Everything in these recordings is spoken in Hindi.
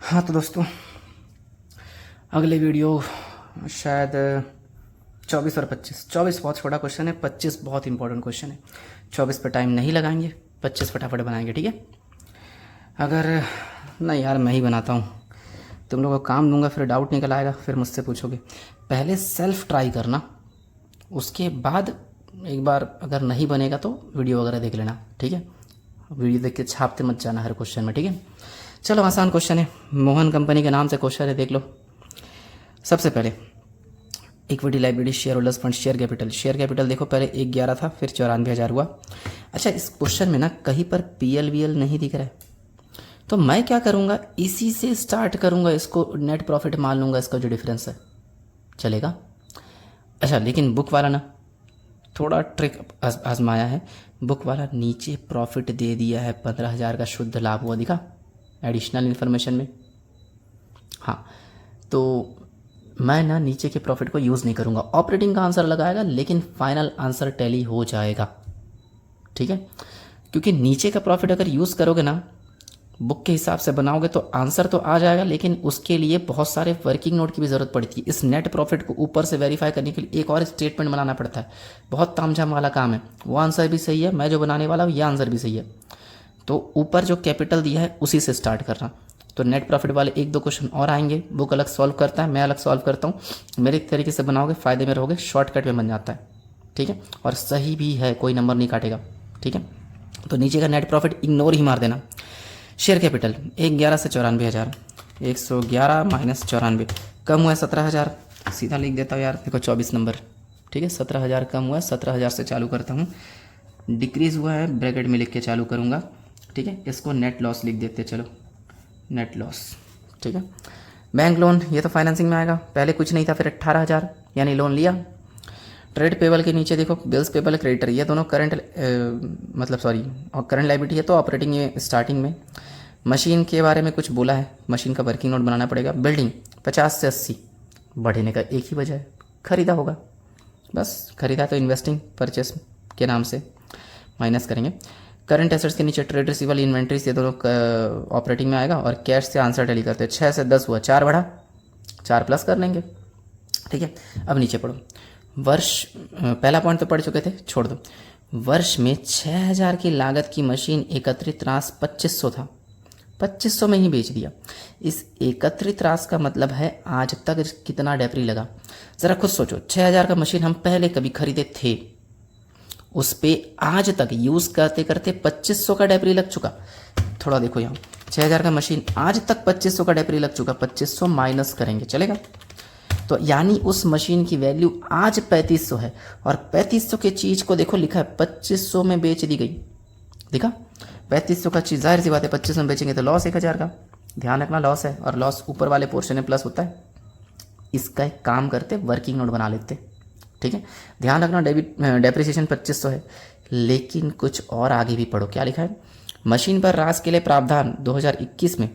हाँ तो दोस्तों, अगले वीडियो शायद 24 और 25। 24 बहुत छोटा क्वेश्चन है, 25 बहुत इंपॉर्टेंट क्वेश्चन है। 24 पर टाइम नहीं लगाएंगे, 25 फटाफट बनाएंगे, ठीक है। अगर नहीं यार, मैं ही बनाता हूँ, तुम लोगों को काम दूंगा, फिर डाउट निकल आएगा, फिर मुझसे पूछोगे। पहले सेल्फ ट्राई करना, उसके बाद एक बार अगर नहीं बनेगा तो वीडियो वगैरह देख लेना, ठीक है। वीडियो देख के छापते मत जाना हर क्वेश्चन में, ठीक है। चलो, आसान क्वेश्चन है, मोहन कंपनी के नाम से क्वेश्चन है, देख लो। सबसे पहले equity, liability, share holders fund, share capital. Share capital देखो, पहले 1,11 था, फिर 94,000 हुआ। अच्छा, इस क्वेश्चन में ना कहीं पर पीएल वीएल नहीं दिख रहा है, तो मैं क्या करूँगा, इसी से स्टार्ट करूँगा, इसको नेट प्रॉफिट मान लूँगा, इसका जो डिफरेंस है, चलेगा। अच्छा, लेकिन बुक वाला ना थोड़ा ट्रिक आजमाया है। बुक वाला नीचे प्रॉफिट दे दिया है, 15,000 का शुद्ध लाभ हुआ, दिखा एडिशनल इन्फॉर्मेशन में। हाँ, तो मैं ना नीचे के प्रॉफिट को यूज़ नहीं करूँगा, ऑपरेटिंग का आंसर लगाएगा, लेकिन फाइनल आंसर टैली हो जाएगा, ठीक है। क्योंकि नीचे का प्रॉफिट अगर यूज़ करोगे ना, बुक के हिसाब से बनाओगे तो आंसर तो आ जाएगा, लेकिन उसके लिए बहुत सारे वर्किंग नोट की भी ज़रूरत पड़ती है। इस नेट प्रॉफिट को ऊपर से वेरीफाई करने के लिए एक और स्टेटमेंट बनाना पड़ता है, बहुत तामझाम वाला काम है। वो आंसर भी सही है, मैं जो बनाने वाला हूँ ये आंसर भी सही है। तो ऊपर जो कैपिटल दिया है उसी से स्टार्ट करना। तो नेट प्रॉफिट वाले 1-2 क्वेश्चन और आएंगे, बुक अलग सॉल्व करता है, मैं अलग सॉल्व करता हूँ। मेरे तरीके से बनाओगे, फ़ायदे में रहोगे, शॉर्टकट में बन जाता है, ठीक है। और सही भी है, कोई नंबर नहीं काटेगा, ठीक है। तो नीचे का नेट प्रॉफिट इग्नोर ही मार देना। शेयर कैपिटल 1,11 से 94,000, 111 माइनस 94, कम हुआ है 17,000, सीधा लिख देता हूँ यार, देखो 24 नंबर, ठीक है। 17,000 कम हुआ है, 17,000 से चालू करता हूँ। डिक्रीज़ हुआ है, ब्रैकेट में लिख के चालू करूँगा, ठीक है। इसको नेट लॉस लिख देते, चलो नेट लॉस, ठीक है। बैंक लोन, ये तो फाइनेंसिंग में आएगा, पहले कुछ नहीं था, फिर 18,000 यानी लोन लिया। ट्रेड पेबल के नीचे देखो, बिल्स पेबल, क्रेडिटर, ये दोनों करंट मतलब सॉरी और करंट लाइबिलिटी है, तो ऑपरेटिंग ये स्टार्टिंग में। मशीन के बारे में कुछ बोला है, मशीन का वर्किंग नोट बनाना पड़ेगा। बिल्डिंग 50 से 80, बढ़ने का एक ही वजह है, खरीदा होगा, बस खरीदा तो इन्वेस्टिंग परचेस के नाम से माइनस करेंगे। करंट एसेट्स के नीचे ट्रेड रिसीवल, इन्वेंट्रीज, ये दोनों ऑपरेटिंग में आएगा। और कैश से आंसर टैली करते हैं, 6 से 10 हुआ, 4 बढ़ा, 4 प्लस कर लेंगे, ठीक है। अब नीचे पढ़ो, वर्ष पहला पॉइंट तो पढ़ चुके थे, छोड़ दो। वर्ष में 6,000 की लागत की मशीन एकत्रित रास 2,500 था, 2,500 में ही बेच दिया। इस एकत्रित रास का मतलब है आज तक कितना डेप्री लगा, ज़रा खुद सोचो। 6,000 का मशीन हम पहले कभी खरीदे थे, उस पे आज तक यूज़ करते करते 2,500 का डेप्री लग चुका। थोड़ा देखो यहाँ, 6,000 का मशीन आज तक 2,500 का डेप्री लग चुका, 2,500 माइनस करेंगे, चलेगा। तो यानी उस मशीन की वैल्यू आज 3,500 है, और 3,500 के चीज़ को देखो लिखा है 2,500 में बेच दी गई, देखा। 3,500 का चीज़, जाहिर सी बात है 2,500 में बेचेंगे तो लॉस 1,000 का, ध्यान रखना लॉस है, और लॉस ऊपर वाले पोर्शन में प्लस होता है। इसका एक काम करते, वर्किंग नोट बना लेते, ठीक है। ध्यान रखना डेप्रिसिएशन 2,500 है, लेकिन कुछ और आगे भी पढ़ो, क्या लिखा है। मशीन पर रास के लिए प्रावधान 2021 में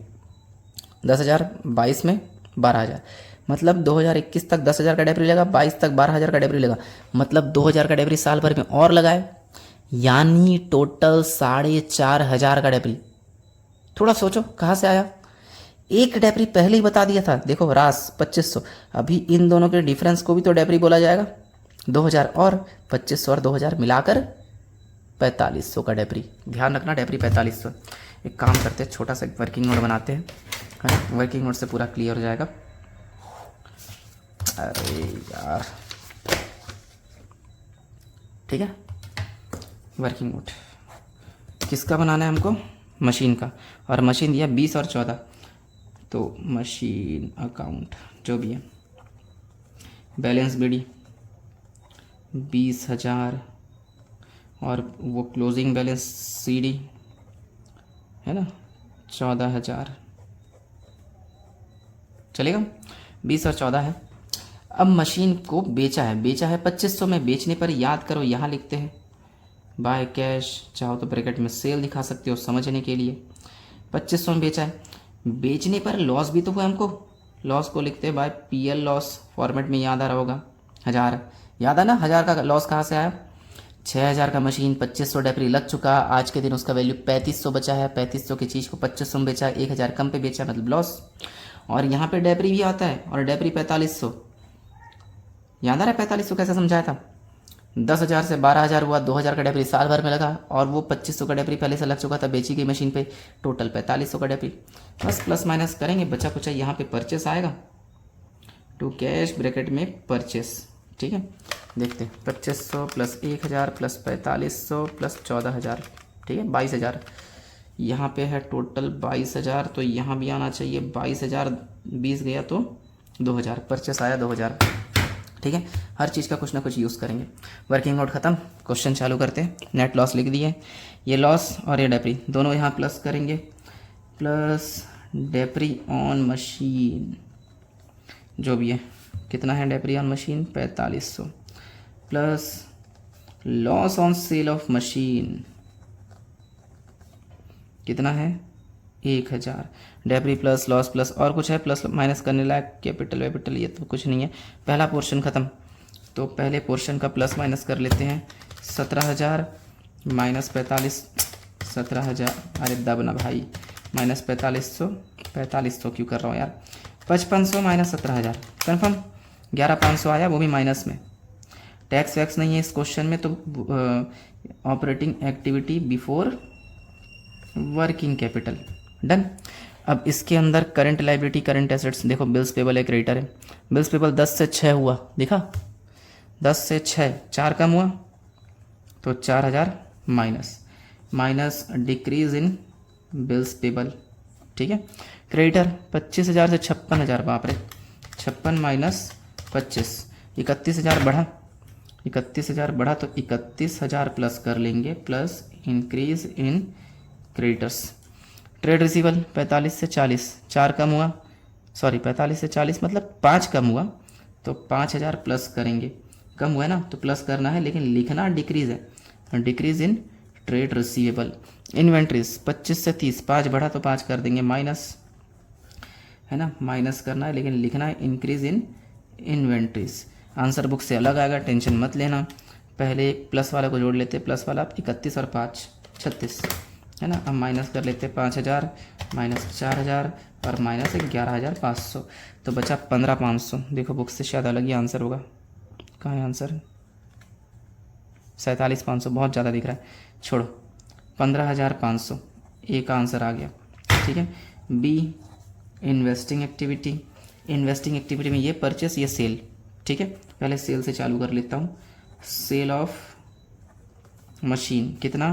10,000, 22 में 12,000, मतलब 2021 तक 10,000 का डेप्री लगा, 22 तक 12,000 का डेप्री लगा, मतलब 2,000 का डेप्री साल भर में और लगाए, यानी टोटल 4,500 का डेप्री। थोड़ा सोचो कहाँ से आया, एक डेप्री पहले ही बता दिया था, देखो रास 2,500, अभी इन दोनों के डिफरेंस को भी तो डेप्री बोला जाएगा। 2,000 और 2,500 और 2,000 मिलाकर 4,500 का डेप्री, ध्यान रखना डेप्री 4,500। एक काम करते हैं, छोटा सा वर्किंग नोट बनाते हैं, है ना, वर्किंग नोट से पूरा क्लियर हो जाएगा। अरे यार, ठीक है, वर्किंग नोट किसका बनाना है हमको, मशीन का, और मशीन दिया 20 और 14, तो मशीन अकाउंट जो भी है, बैलेंस बीडी 20,000, और वो क्लोजिंग बैलेंस सीडी है ना 14,000, चलेगा। 20 और 14 है। अब मशीन को बेचा है, 2,500 में, बेचने पर याद करो यहाँ लिखते हैं बाय कैश, चाहो तो ब्रैकेट में सेल दिखा सकते हो समझने के लिए। 2,500 में बेचा है, बेचने पर लॉस भी तो हुआ हमको, लॉस को लिखते हैं बाय पीएल लॉस, फॉर्मेट में याद आ रहा होगा 1,000, याद है ना 1,000 का लॉस कहाँ से आया, 6,000 का मशीन, 2500 डेपरी लग चुका, आज के दिन उसका वैल्यू 3500 बचा है, 3500 की चीज़ को 2500 में बेचा, 1000 कम पे बेचा, मतलब लॉस। और यहाँ पे डेपरी भी आता है, और डेपरी 4500, याद आ रहा है 4500 कैसे समझाया था? 10,000 से 12,000 हुआ, 2,000 का डेपरी साल भर में लगा, और वो 2500 का डेपरी पहले से लग चुका था बेची गई मशीन पे, टोटल 4500 का डेपरी। बस प्लस माइनस करेंगे, बचा कुछ यहाँ पे परचेस आएगा, टू कैश ब्रैकेट में परचेस, ठीक है। देखते हैं 2500 प्लस 1000 प्लस 4500 प्लस 14,000, ठीक है 22,000। यहाँ पे है टोटल 22,000, तो यहाँ भी आना चाहिए 22,000, 20 गया तो 2,000, परचेस आया 2,000, ठीक है। हर चीज़ का कुछ ना कुछ यूज़ करेंगे। वर्किंग नोट ख़त्म, क्वेश्चन चालू करते हैं। नेट लॉस लिख दिए, ये लॉस और ये डेपरी दोनों यहाँ प्लस करेंगे, प्लस डेपरी ऑन मशीन जो भी है, कितना है depreciation on machine 4500, plus loss on sale of machine कितना है 1000, डेपरी प्लस लॉस प्लस और कुछ है प्लस माइनस करने लायक, कैपिटल वैपिटल ये तो कुछ नहीं है। पहला पोर्शन ख़त्म, तो पहले पोर्शन का प्लस माइनस कर लेते हैं। 17,000 माइनस 45, 17,000, अरे दबना भाई, माइनस 4500 क्यों कर रहा हूँ यार, 5500 माइनस 17,000, कन्फर्म 11,500 आया, वो भी माइनस में। टैक्स वैक्स नहीं है इस क्वेश्चन में, तो operating activity before working capital, done. अब इसके अंदर करंट लाइबिलिटी करंट एसेट्स देखो, बिल्स पेबल एक क्रेडिटर है, बिल्स पेबल 10 से 6 हुआ, देखा 10 से 6, 4 कम हुआ तो 4,000 minus, minus decrease in bills payable, ठीक है। क्रेडिटर 25,000 से 56,000, बाप रे, 56 माइनस 25, 31,000 बढ़ा, 31,000 बढ़ा तो 31,000 प्लस कर लेंगे, plus increase in creditors. Trade रिसीवल 45 से 40, 4 कम हुआ, सॉरी 45 से 40 मतलब 5 कम हुआ, तो 5,000 प्लस करेंगे, कम हुआ है ना तो प्लस करना है, लेकिन लिखना डिक्रीज है, decrease in trade receivable. Inventories 25 से 30, 5 बढ़ा तो 5 कर देंगे, माइनस है ना, माइनस करना है, लेकिन लिखना है increase in inventories. Answer book से अलग आएगा, टेंशन मत लेना, पहले प्लस वाले को जोड़ लेते, प्लस वाला 31 और 5 36 है ना। अब माइनस कर लेते 5,000 माइनस 4,000 और माइनस 11,500, तो बचा 15,500। देखो बुक से शायद अलग ही आंसर होगा, कहाँ है आंसर, 47,500, बहुत ज़्यादा दिख रहा है, छोड़ो 15,500, ए का आंसर आ गया, ठीक है। Be investing activity, investing activity में ये परचेस ये सेल, ठीक है। पहले सेल से चालू कर लेता हूँ, सेल ऑफ मशीन कितना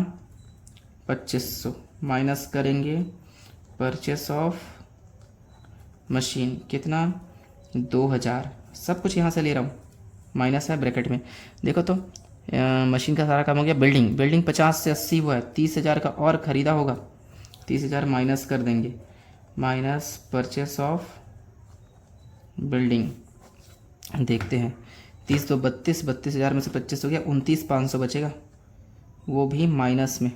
2500, माइनस करेंगे परचेस ऑफ मशीन कितना 2,000, सब कुछ यहाँ से ले रहा हूँ, माइनस है ब्रैकेट में, देखो तो मशीन का सारा काम हो गया। बिल्डिंग 50 से 80 हुआ है, 30,000 का और ख़रीदा होगा, 30,000 माइनस कर देंगे, माइनस परचेस ऑफ बिल्डिंग, देखते हैं 30 तो 32,000 में से 25 हो गया, 29,500 बचेगा, वो भी माइनस में,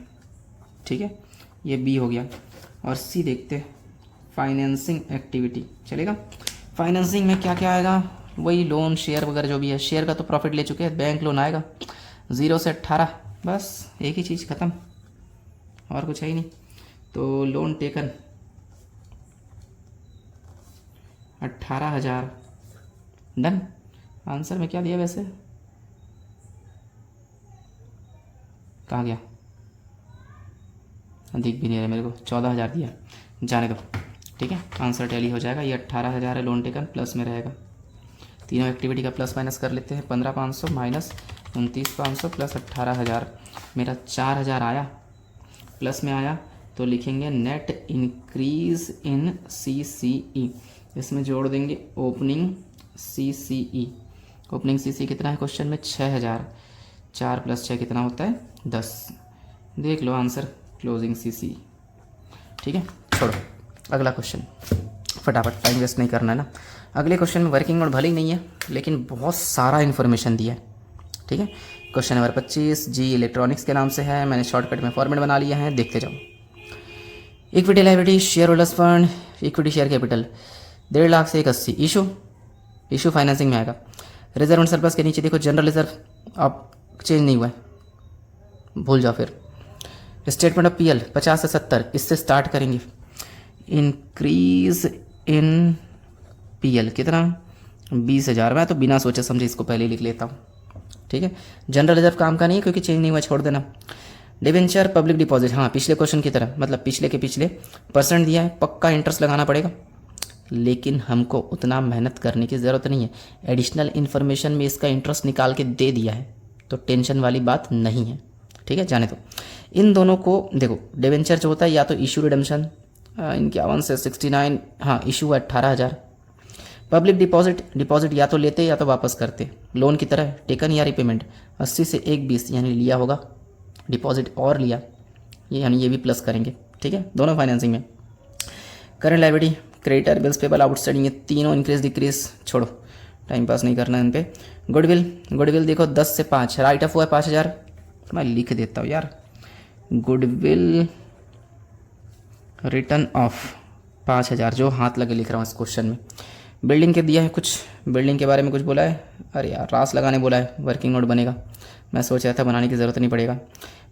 ठीक है। ये बी हो गया। और सी देखते हैं, फाइनेंसिंग एक्टिविटी चलेगा। फाइनेंसिंग में क्या क्या आएगा, वही लोन शेयर वगैरह जो भी है, शेयर का तो प्रॉफिट ले चुके हैं, बैंक लोन आएगा 0 से 18, बस एक ही चीज़ ख़त्म, और कुछ है ही नहीं। तो लोन टेकन 18,000, डन। आंसर में क्या दिया वैसे, कहाँ गया, दिख भी नहीं रहा मेरे को, 14,000 दिया, जाने दो, ठीक है। आंसर टैली हो जाएगा, ये 18,000 है, लोन टेकन प्लस में रहेगा। तीनों एक्टिविटी का प्लस माइनस कर लेते हैं, 15,500 माइनस 29,500 प्लस 18,000, मेरा 4,000 आया, प्लस में आया, तो लिखेंगे नेट इंक्रीज इन CCE, इसमें जोड़ देंगे ओपनिंग CCE। ओपनिंग CCE कितना है क्वेश्चन में 6,000, 4 + 6 कितना होता है 10, देख लो आंसर क्लोजिंग CCE, ठीक है। छोड़ो अगला क्वेश्चन, फटाफट, टाइम वेस्ट नहीं करना है ना। अगले क्वेश्चन में वर्किंग नोट भले ही नहीं है, लेकिन बहुत सारा इन्फॉर्मेशन दिया है, ठीक है। क्वेश्चन नंबर 25 जी इलेक्ट्रॉनिक्स के नाम से है, मैंने शॉर्टकट में फॉर्मेट बना लिया है, देखते जाओ। Equity liability, share holders fund, equity share capital 1.5 lakh से 180, इशू फाइनेंसिंग में आएगा। रिजर्व एंड सरप्लस के नीचे देखो जनरल रिजर्व अब चेंज नहीं हुआ है, भूल जाओ फिर। स्टेटमेंट ऑफ पीएल 50 से 70, इससे स्टार्ट करेंगे। इंक्रीज इन पीएल कितना, 20,000। मैं तो बिना सोचे समझे इसको पहले लिख लेता हूँ, ठीक है। जनरल रिजर्व काम का नहीं है क्योंकि चेंज नहीं हुआ, छोड़ देना। डिवेंचर पब्लिक डिपॉजिट, हाँ पिछले क्वेश्चन की तरह, मतलब पिछले के पिछले परसेंट दिया है, पक्का इंटरेस्ट लगाना पड़ेगा, लेकिन हमको उतना मेहनत करने की ज़रूरत नहीं है। एडिशनल इन्फॉर्मेशन में इसका इंटरेस्ट निकाल के दे दिया है, तो टेंशन वाली बात नहीं है, ठीक है, जाने दो। इन दोनों को देखो, डिवेंचर जो होता है या तो इशू रिडम्पशन 51 से 69, हाँ इशू है 18,000। पब्लिक डिपॉजिट या तो लेते या तो वापस करते, लोन की तरह टेकन या रिपेमेंट। 80 से 120 यानी लिया होगा डिपॉजिट और लिया, ये यानी ये भी प्लस करेंगे, ठीक है, दोनों फाइनेंसिंग में। Current liability, creditor, bills payable, outstanding, ये तीनों इंक्रीज डिक्रीज छोड़ो, टाइम पास नहीं करना है इन पे। गुडविल देखो 10 से 5, राइट ऑफ हुआ है 5,000, मैं लिख देता हूँ यार, गुडविल रिटर्न ऑफ 5,000, जो हाथ लगे लिख रहा हूँ इस क्वेश्चन में। बिल्डिंग के दिया है कुछ, बिल्डिंग के बारे में कुछ बोला है, अरे यार रास लगाने बोला है, वर्किंग नोट बनेगा, मैं सोच रहा था बनाने की ज़रूरत नहीं पड़ेगा।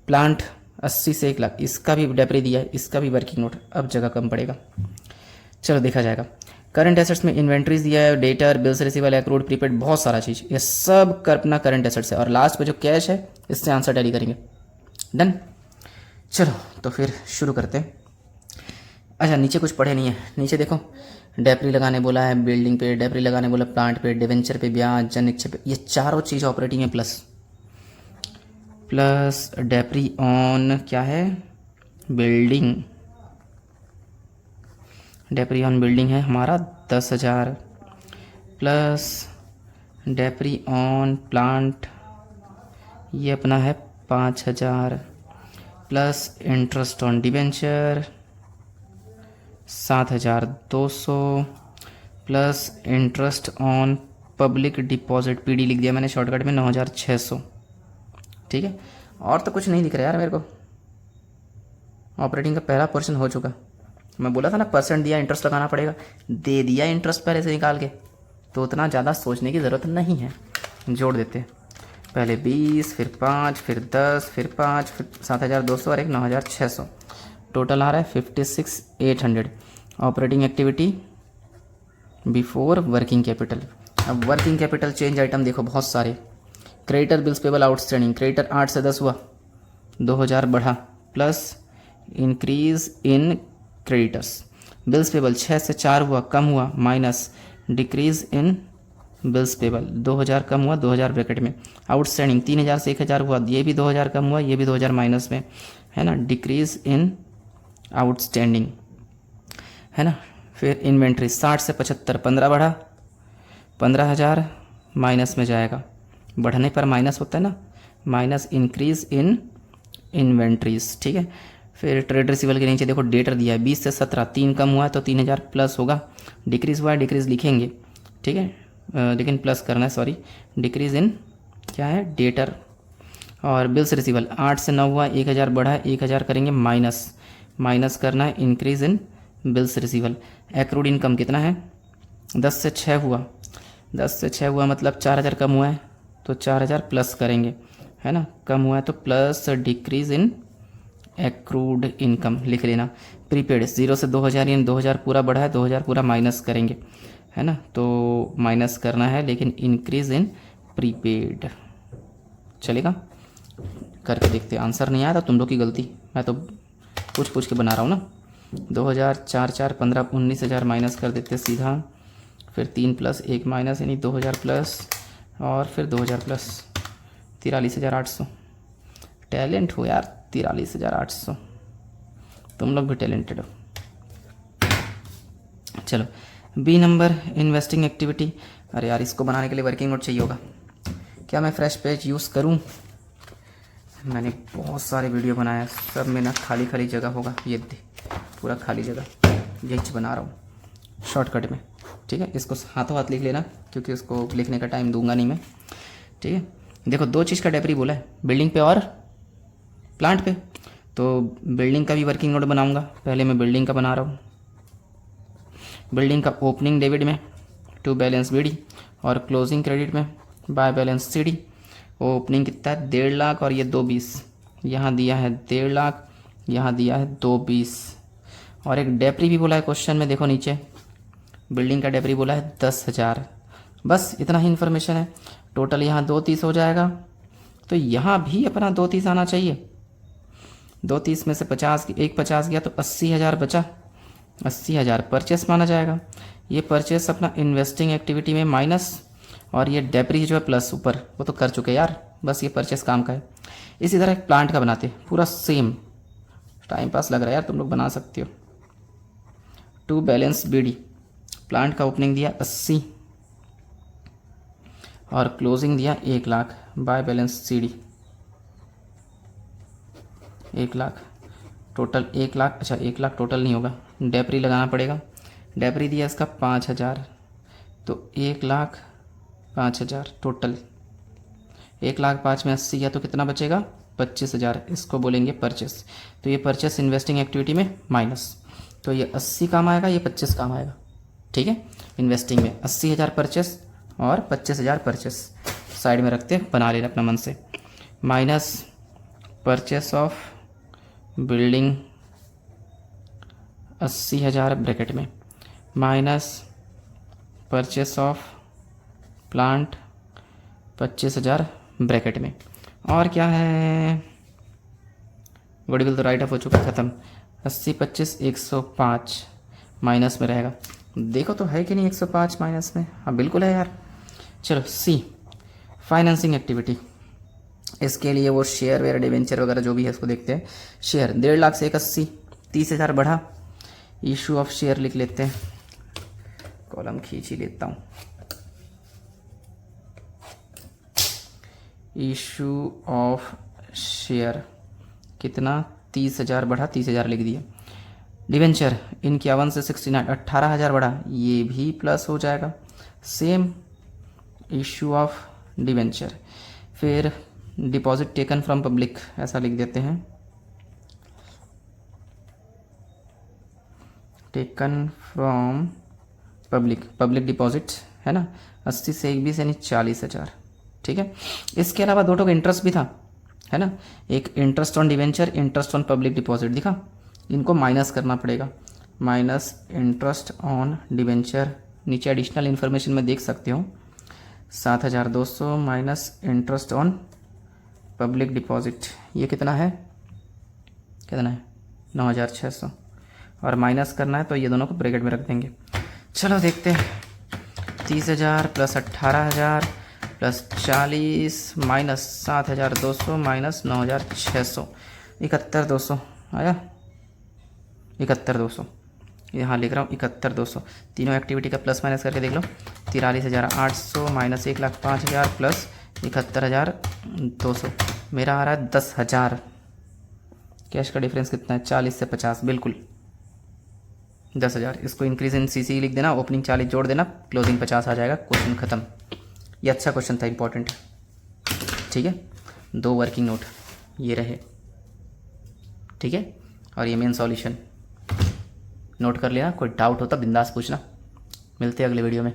प्लांट 80 से 1 लाख, इसका भी डेप्री दिया है, इसका भी वर्किंग नोट, अब जगह कम पड़ेगा, चलो देखा जाएगा। करंट एसेट्स में इन्वेंट्रीज दिया है, debtor, bills receivable, accrued, prepaid, बहुत सारा चीज़, ये सब अपना करंट एसेट्स है, और लास्ट पे जो कैश है इससे आंसर टैली करेंगे। डन, चलो तो फिर शुरू करते हैं। अच्छा नीचे कुछ पढ़े नहीं है, नीचे देखो डेप्री लगाने बोला है, बिल्डिंग पे डेप्री लगाने बोला, प्लांट पे, डिवेंचर पे ब्याज, जन निक्षेप पे, ये चारों चीज़ ऑपरेटिंग है, प्लस डेप्री ऑन क्या है, बिल्डिंग, डेप्री ऑन बिल्डिंग है हमारा 10,000, प्लस डेप्री ऑन प्लांट ये अपना है 5,000, plus interest on debenture 7,200, plus interest on public deposit, PD लिख दिया मैंने शॉर्टकट में 9,600, ठीक है। और तो कुछ नहीं दिख रहा यार मेरे को, ऑपरेटिंग का पहला पोर्शन हो चुका। मैं बोला था ना परसेंट दिया, इंटरेस्ट लगाना पड़ेगा, दे दिया इंटरेस्ट पहले से निकाल के, तो उतना ज़्यादा सोचने की ज़रूरत नहीं है। जोड़ देते हैं, पहले 20, फिर 5, फिर 10, फिर 5, फिर 7,200 और एक 9,600, टोटल आ रहा है 56,800। Operating activity before working capital. अब वर्किंग कैपिटल चेंज आइटम देखो बहुत सारे, creditor, bills payable, outstanding, creditor 8 से 10 हुआ, 2,000 बढ़ा, plus increase in creditors, bills payable 6 से 4 हुआ, कम हुआ, minus decrease in bills payable 2,000 कम हुआ, 2,000 ब्रैकेट में, आउटस्टैंडिंग 3,000 से 1,000 हुआ, ये भी 2,000 कम हुआ, ये भी 2,000 माइनस में है ना, डिक्रीज इन आउटस्टैंडिंग है ना। फिर इन्वेंट्री 60 से 75, 15 बढ़ा, 15,000 माइनस में जाएगा, बढ़ने पर माइनस होता है ना, माइनस इंक्रीज इन इन्वेंट्रीज, ठीक है। फिर ट्रेड रिसीवेबल के नीचे देखो डेटर दिया है 20 से 17, 3 कम हुआ है तो 3,000 प्लस होगा, डिक्रीज हुआ है, डिक्रीज लिखेंगे, ठीक है, लेकिन प्लस करना है, सॉरी, डिक्रीज इन क्या है, डेटर। और बिल्स रिसीवेबल 8 से 9 हुआ, 1,000 बढ़ा है, 1,000 करेंगे माइनस करना है, increase in bills receivable. Accrued income कितना है, 10 से 6 हुआ, 10 से 6 हुआ मतलब 4,000 कम हुआ है तो 4,000 प्लस करेंगे, है ना, कम हुआ है तो plus decrease in accrued income लिख लेना। प्रीपेड 0 से 2,000 यानी 2,000 पूरा बढ़ा है, 2,000 पूरा माइनस करेंगे, है ना, तो माइनस करना है, लेकिन इंक्रीज इन प्रीपेड चलेगा। करके देखते, आंसर नहीं आया तो तुम लोग की गलती, मैं तो पूछ के बना रहा हूँ ना। 2,000 4 4 15 19,000 माइनस कर देते सीधा, फिर 3 प्लस 1 माइनस यानी 2,000 प्लस, और फिर 2,000 प्लस 43,800। टैलेंट हो यार, 43,800, तुम लोग भी टैलेंटेड हो। चलो बी नंबर इन्वेस्टिंग एक्टिविटी, अरे यार इसको बनाने के लिए वर्किंग नोट चाहिए होगा, क्या मैं फ्रेश पेज यूज़ करूं? मैंने बहुत सारे वीडियो बनाया, सब में ना खाली जगह होगा, ये दे पूरा खाली जगह, यही बना रहा हूँ शॉर्टकट में, ठीक है। इसको हाथों हाथ लिख लेना क्योंकि उसको लिखने का टाइम दूंगा नहीं मैं, ठीक है। देखो 2 चीज़ का डेप्री बोला है, बिल्डिंग पे और प्लांट पे, तो बिल्डिंग का भी वर्किंग नोट बनाऊंगा, पहले मैं बिल्डिंग का बना रहा हूँ। बिल्डिंग का ओपनिंग डेबिट में टू बैलेंस बीडी, और क्लोजिंग क्रेडिट में बाय बैलेंस सीडी। ओपनिंग कितना है 1.5 लाख और ये 220, यहाँ दिया है 1.5 लाख, यहाँ दिया है 220 और एक डेप्री भी बोला है क्वेश्चन में, देखो नीचे बिल्डिंग का डेप्री बोला है 10,000। बस इतना ही इन्फॉर्मेशन है। टोटल यहाँ 230 हो जाएगा, तो यहाँ भी अपना 230 आना चाहिए। 230 में से 50 गया तो 80,000 बचा, 80,000 परचेस माना जाएगा। ये परचेस अपना इन्वेस्टिंग एक्टिविटी में माइनस, और ये डेप्री जो है प्लस ऊपर, वो तो कर चुके यार, बस ये परचेस काम का है। इसी तरह एक प्लांट का बनाते पूरा सेम, टाइम पास लग रहा है यार, तुम लोग बना सकते हो। टू बैलेंस BD, प्लांट का ओपनिंग दिया 80 और क्लोजिंग दिया 1 lakh, by balance CD 1 lakh, total 1 lakh. अच्छा 1 लाख टोटल नहीं होगा, डेप्री लगाना पड़ेगा। डेप्री दिया इसका 5,000, तो 1,05,000 टोटल। 1,05,000 में 80 गया तो कितना बचेगा? 25,000। इसको बोलेंगे परचेस। तो ये परचेस इन्वेस्टिंग एक्टिविटी में माइनस, तो ये 80 काम आएगा, ये 25 काम आएगा। ठीक है, इन्वेस्टिंग में 80,000 परचेस और 25,000 परचेस साइड में रखते, बना लेना अपना मन से। Minus purchase of building 80,000 bracket में, minus purchase of plant 25,000 bracket में। और क्या है, गुडविल तो राइट ऑफ हो चुका, ख़त्म। 80 25 105 माइनस में रहेगा। देखो तो है कि नहीं 105 माइनस में? हाँ बिल्कुल है यार। चलो C, फाइनेंसिंग एक्टिविटी। इसके लिए वो शेयर वेयर डिवेंचर वगैरह जो भी है उसको देखते हैं। शेयर 1.5 लाख से 81, 30,000 बढ़ा। इशू ऑफ शेयर लिख लेते हैं, कॉलम खींच ही लेता हूँ। इशू ऑफ शेयर कितना? 30,000 बढ़ा, 30,000 लिख दिया। डिवेंचर 51 से 69, 18,000 बढ़ा, ये भी प्लस हो जाएगा। Same issue of debenture. फिर डिपॉजिट टेकन फ्रॉम पब्लिक, ऐसा लिख देते हैं, टेकन फ्रॉम पब्लिक डिपॉजिट है ना। 80 से 21 यानी 40,000। ठीक है, इसके अलावा 2 का इंटरेस्ट भी था, है ना। एक interest on debenture, interest on public deposit दिखा, इनको माइनस करना पड़ेगा। माइनस इंटरेस्ट ऑन डिवेंचर, नीचे एडिशनल इन्फॉर्मेशन में देख सकते हो, 7,200 minus interest on public deposit, ये कितना है? 9,600, और माइनस करना है तो ये दोनों को ब्रैकेट में रख देंगे। चलो देखते हैं, 30,000 प्लस 18,000 प्लस 40 माइनस 7,200 माइनस 9,600, 71,200 आया। 71,200 यहाँ लिख रहा हूँ, 71,200। तीनों एक्टिविटी का प्लस माइनस करके देख लो, 43,800 माइनस 1,05,000 प्लस 71,200, मेरा आ रहा है 10,000। कैश का डिफरेंस कितना है? 40 से 50, बिल्कुल 10,000। इसको इंक्रीज इन CC लिख देना, ओपनिंग 40 जोड़ देना, क्लोजिंग 50 आ जाएगा, क्वेश्चन खत्म। ये अच्छा क्वेश्चन था, इंपॉर्टेंट है। ठीक है, 2 वर्किंग नोट ये रहे। ठीक है, और ये मेन सॉल्यूशन नोट कर लेना, कोई डाउट होता बिंदास पूछना। मिलते हैं अगले वीडियो में।